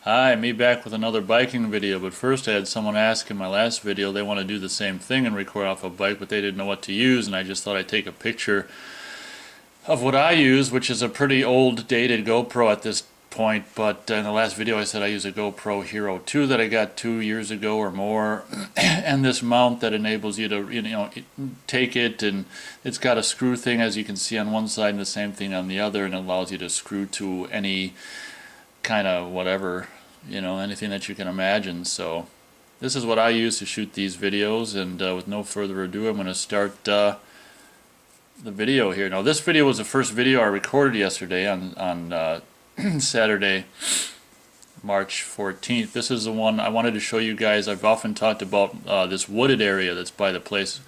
Hi, me back with another biking video, but first I had someone ask in my last video they want to do the same thing and record off a bike, but they didn't know what to use, and I just thought I'd take a picture of what I use, which is a pretty old dated GoPro at this point, but in the last video I said I use a GoPro Hero 2 that I got 2 years ago or more, and this mount that enables you to take it, and it's got a screw thing as you can see on one side and the same thing on the other, and it allows you to screw to any kind of whatever, anything that you can imagine. So this is what I use to shoot these videos, and with no further ado, I'm going to start the video here. Now this video was the first video I recorded yesterday on Saturday, March 14th. This is the one I wanted to show you guys. I've often talked about this wooded area that's by the place,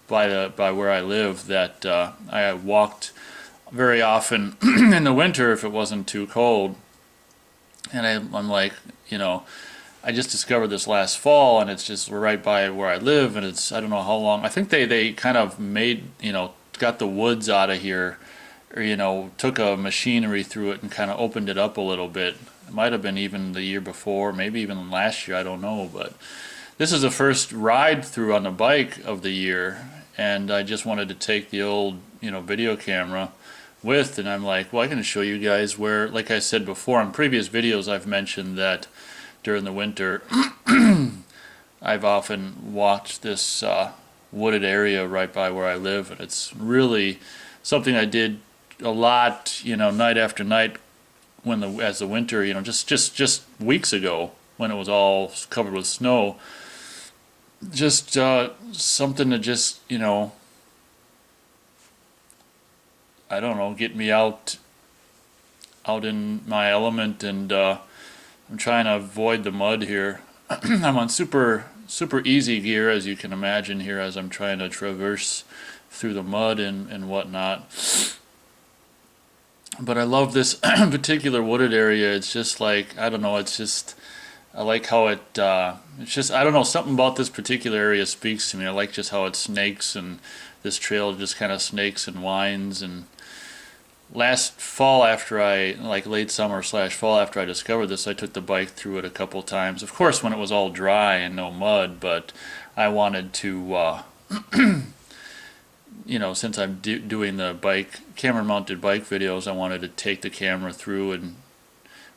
by where I live, that I walked very often in the winter if it wasn't too cold. And I'm like, I just discovered this last fall, and it's just right by where I live, and it's, I don't know how long. I think they kind of made, got the woods out of here, or, took a machinery through it and kind of opened it up a little bit. It might have been even the year before, maybe even last year, I don't know. But this is the first ride through on the bike of the year, and I just wanted to take the old, video camera with, and I'm like, well, I can show you guys where, like I said before in previous videos, I've mentioned that during the winter I've often walked this wooded area right by where I live, and it's really something I did a lot, night after night as the winter, just weeks ago when it was all covered with snow. Just something to just, I don't know, get me out in my element, and I'm trying to avoid the mud here. I'm on super easy gear, as you can imagine here, as I'm trying to traverse through the mud and whatnot. But I love this particular wooded area. It's just like, I don't know, it's just, I like how it's just, I don't know, something about this particular area speaks to me. I like just how it snakes, and this trail just kind of snakes and winds. And last fall, after late summer / fall, after I discovered this, I took the bike through it a couple times. Of course, when it was all dry and no mud, but I wanted to, since I'm doing the camera-mounted bike videos, I wanted to take the camera through and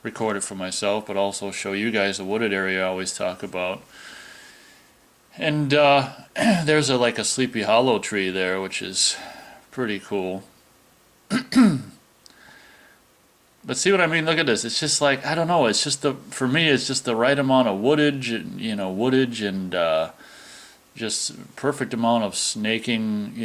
record it for myself, but also show you guys the wooded area I always talk about. And there's like a Sleepy Hollow tree there, which is pretty cool. But see what I mean? Look at this. It's just like, I don't know, it's just for me it's just the right amount of woodage and just perfect amount of snaking,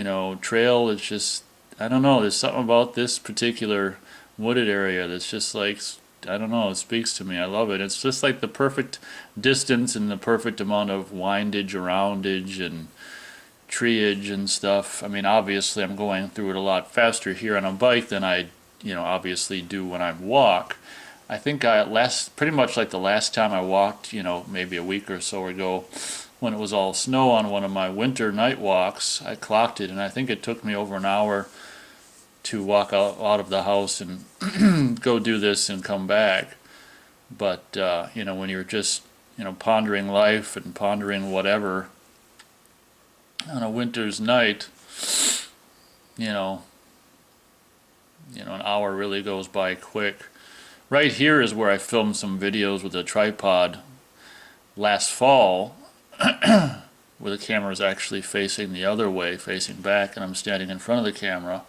trail. It's just, I don't know, there's something about this particular wooded area that's just like, I don't know, it speaks to me. I love it. It's just like the perfect distance and the perfect amount of windage, aroundage, and treeage and stuff. I mean, obviously I'm going through it a lot faster here on a bike than I, obviously do when I walk. I think pretty much like the last time I walked, maybe a week or so ago, when it was all snow on one of my winter night walks, I clocked it, and I think it took me over an hour to walk out of the house and go do this and come back. But, when you're just, pondering life and pondering whatever on a winter's night, an hour really goes by quick. Right here is where I filmed some videos with a tripod last fall, where the camera is actually facing the other way, facing back, and I'm standing in front of the camera.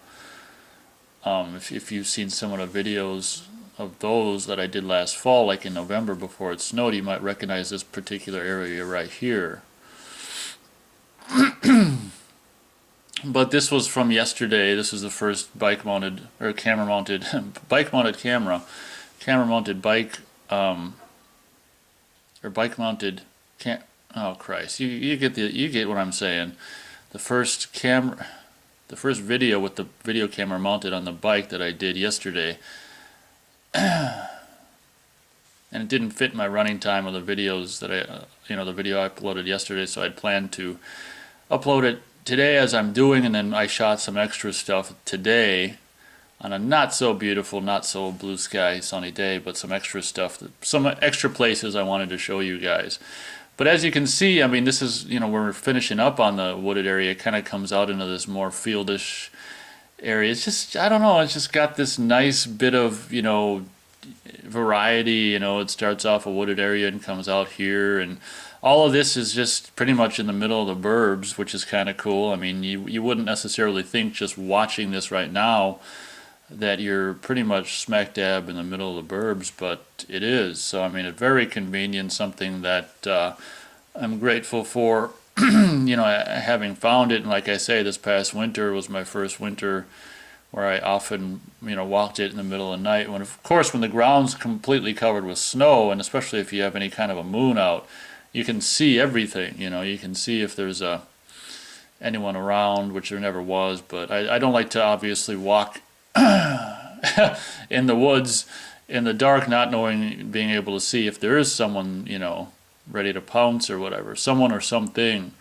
If you've seen some of the videos of those that I did last fall, like in November before it snowed, you might recognize this particular area right here. But this was from yesterday. This is the first bike-mounted, or camera-mounted, bike-mounted camera, camera-mounted bike, or bike-mounted oh Christ, you get what I'm saying. The first video with the video camera mounted on the bike that I did yesterday, and it didn't fit my running time of the videos that the video I uploaded yesterday, so I'd planned to upload it today as I'm doing, and then I shot some extra stuff today on a not so beautiful, not so blue sky, sunny day, but some extra stuff, some extra places I wanted to show you guys. But as you can see, I mean, this is, we're finishing up on the wooded area. It kind of comes out into this more fieldish area. It's just, I don't know, it's just got this nice bit of, variety. It starts off a wooded area and comes out here, and all of this is just pretty much in the middle of the burbs, which is kind of cool. I mean, you wouldn't necessarily think just watching this right now that you're pretty much smack dab in the middle of the burbs, but it is. So I mean, it's very convenient, something that I'm grateful for, having found it. And like I say, this past winter was my first winter where I often, walked it in the middle of the night. When, of course, when the ground's completely covered with snow, and especially if you have any kind of a moon out, you can see everything. You can see if there's anyone around, which there never was. But I don't like to obviously walk in the woods in the dark, not knowing, being able to see if there is someone, ready to pounce or whatever, someone or something.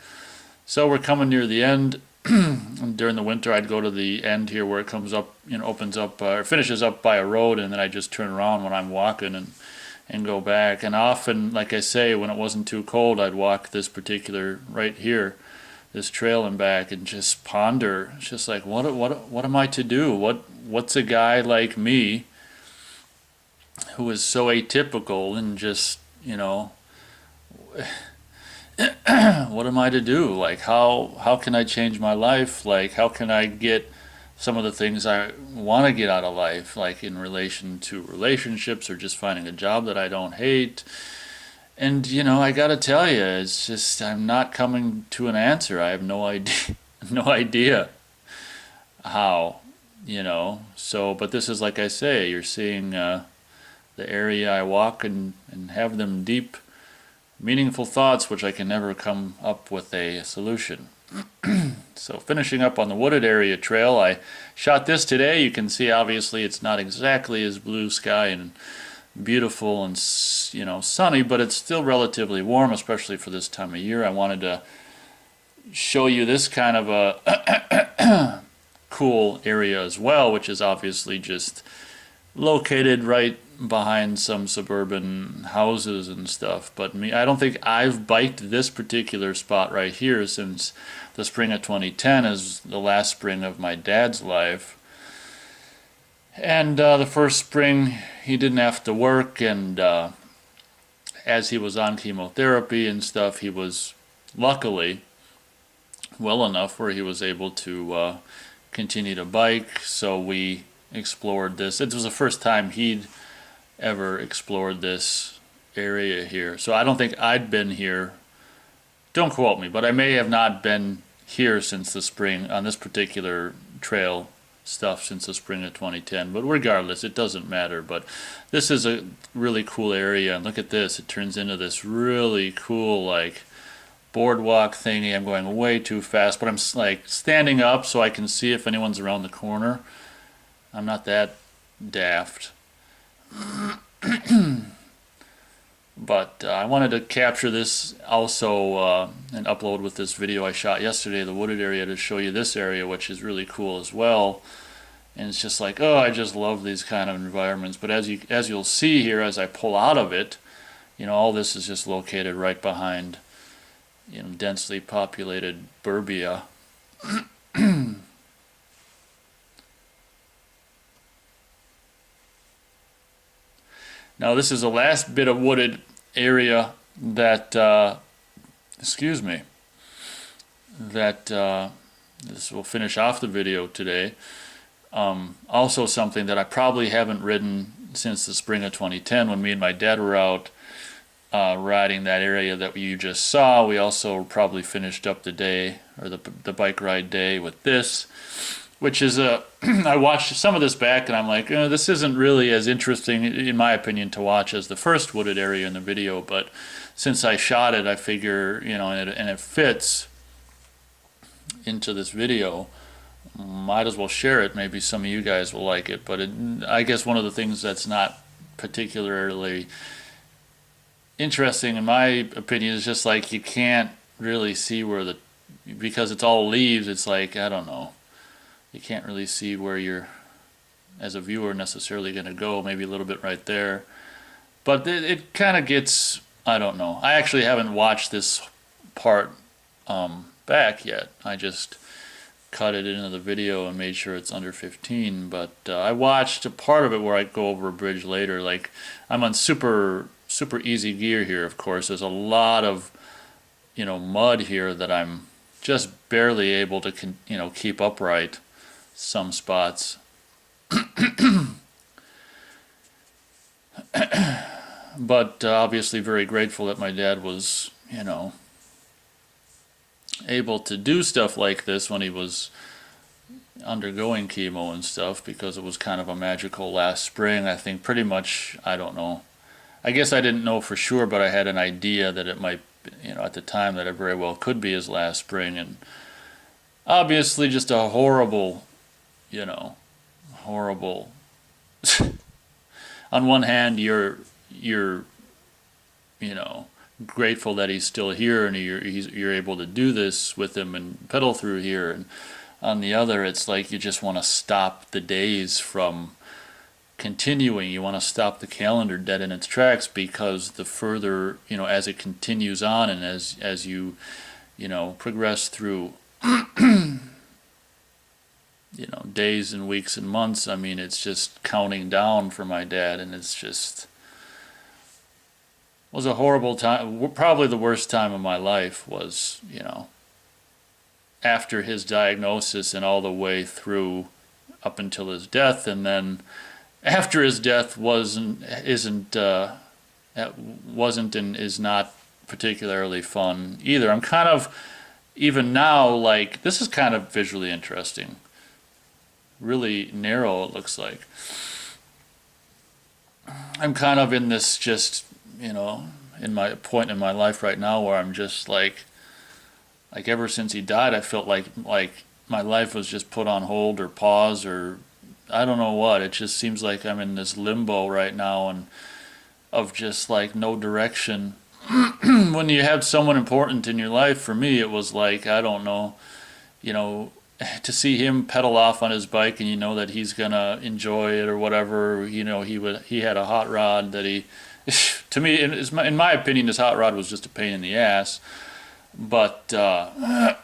So we're coming near the end. During the winter, I'd go to the end here where it comes up, opens up, or finishes up by a road, and then I just turn around when I'm walking and go back. And often, like I say, when it wasn't too cold, I'd walk this particular right here, this trail and back, and just ponder. It's just like, what am I to do? What's a guy like me who is so atypical and just, what am I to do? Like, how can I change my life? Like, how can I get some of the things I want to get out of life, like in relation to relationships or just finding a job that I don't hate? And, I gotta tell you, it's just, I'm not coming to an answer. I have no idea, no idea how, So, but this is, like I say, you're seeing the area I walk and have them deep, meaningful thoughts, which I can never come up with a solution. So finishing up on the wooded area trail, I shot this today. You can see, obviously, it's not exactly as blue sky and beautiful and sunny, but it's still relatively warm, especially for this time of year. I wanted to show you this kind of a cool area as well, which is obviously just located right behind some suburban houses and stuff. But I don't think I've biked this particular spot right here since the spring of 2010, is the last spring of my dad's life. And the first spring he didn't have to work, and as he was on chemotherapy and stuff, he was luckily well enough where he was able to continue to bike. So we explored this. It was the first time he'd ever explored this area here. So I don't think I'd been here, don't quote me, but I may have not been here since the spring on this particular trail stuff since the spring of 2010. But regardless, it doesn't matter. But this is a really cool area, and look at this. It turns into this really cool, like, boardwalk thingy. I'm going way too fast, but I'm like standing up so I can see if anyone's around the corner. I'm not that daft. But I wanted to capture this also and upload with this video I shot yesterday, the wooded area, to show you this area, which is really cool as well. And it's just like, oh, I just love these kind of environments. But as you'll see here, as I pull out of it, all this is just located right behind, densely populated burbia. Now this is the last bit of wooded area that, this will finish off the video today. Also something that I probably haven't ridden since the spring of 2010 when me and my dad were out riding that area that you just saw. We also probably finished up the day, or the bike ride day, with this, which is I watched some of this back and I'm like, this isn't really as interesting, in my opinion, to watch as the first wooded area in the video. But since I shot it, I figure, and it fits into this video, might as well share it. Maybe some of you guys will like it. But I guess one of the things that's not particularly interesting, in my opinion, is just like you can't really see where because it's all leaves, it's like, I don't know. You can't really see where you're as a viewer necessarily going to go, maybe a little bit right there. But it kind of gets, I don't know. I actually haven't watched this part back yet. I just cut it into the video and made sure it's under 15. But I watched a part of it where I go over a bridge later. Like, I'm on super easy gear here, of course. There's a lot of, mud here that I'm just barely able to, keep upright some spots. But obviously very grateful that my dad was, able to do stuff like this when he was undergoing chemo and stuff, because it was kind of a magical last spring. I think pretty much, I don't know. I guess I didn't know for sure, but I had an idea that it might, at the time, that it very well could be his last spring. And obviously just a horrible, horrible. On one hand, you're grateful that he's still here and you're able to do this with him and pedal through here, and on the other, it's like you just want to stop the days from continuing. You want to stop the calendar dead in its tracks, because the further, as it continues on, and as you progress through days and weeks and months, I mean, it's just counting down for my dad, and it's just was a horrible time. Probably the worst time of my life was, after his diagnosis and all the way through up until his death. And then after his death wasn't and is not particularly fun either. I'm kind of, even now, like, this is kind of visually interesting. Really narrow, it looks like. I'm kind of in this just, in my point in my life right now where I'm just like ever since he died, I felt like my life was just put on hold or pause, or I don't know what. It just seems like I'm in this limbo right now, and of just like no direction. When you have someone important in your life, for me, it was like, I don't know, to see him pedal off on his bike, and that he's gonna enjoy it or whatever. He had a hot rod that he, to me, in my opinion, his hot rod was just a pain in the ass. But I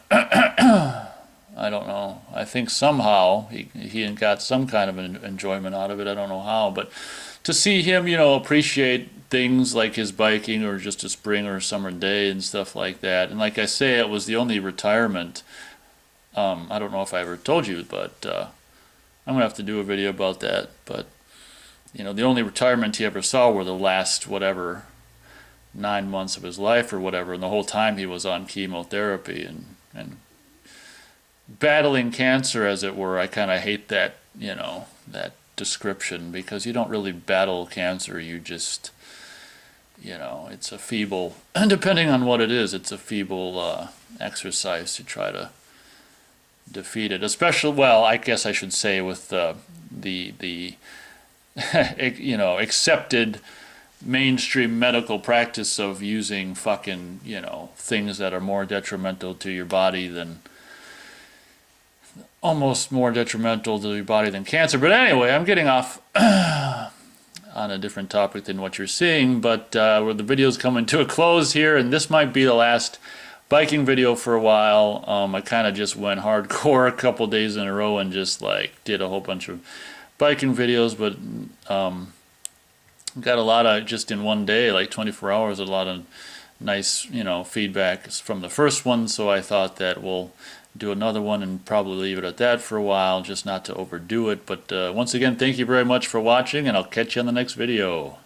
don't know. I think somehow he got some kind of an enjoyment out of it. I don't know how, but to see him, appreciate things like his biking, or just a spring or a summer day and stuff like that. And like I say, it was the only retirement. I don't know if I ever told you, but I'm gonna have to do a video about that. But the only retirement he ever saw were the last 9 months of his life or whatever, and the whole time he was on chemotherapy and battling cancer, as it were. I kind of hate that, that description, because you don't really battle cancer. You just, it's a feeble, and depending on what it is, it's a feeble exercise to try to defeat it. Especially, well, I guess I should say with the accepted mainstream medical practice of using fucking, things that are more detrimental to your body than, almost more detrimental to your body than cancer. But anyway, I'm getting off on a different topic than what you're seeing, but where the video's coming to a close here, and this might be the last biking video for a while. I kind of just went hardcore a couple days in a row and just did a whole bunch of biking videos, but got a lot of, just in one day, like 24 hours, a lot of nice, feedback from the first one. So I thought that we'll do another one and probably leave it at that for a while, just not to overdo it. But once again, thank you very much for watching, and I'll catch you on the next video.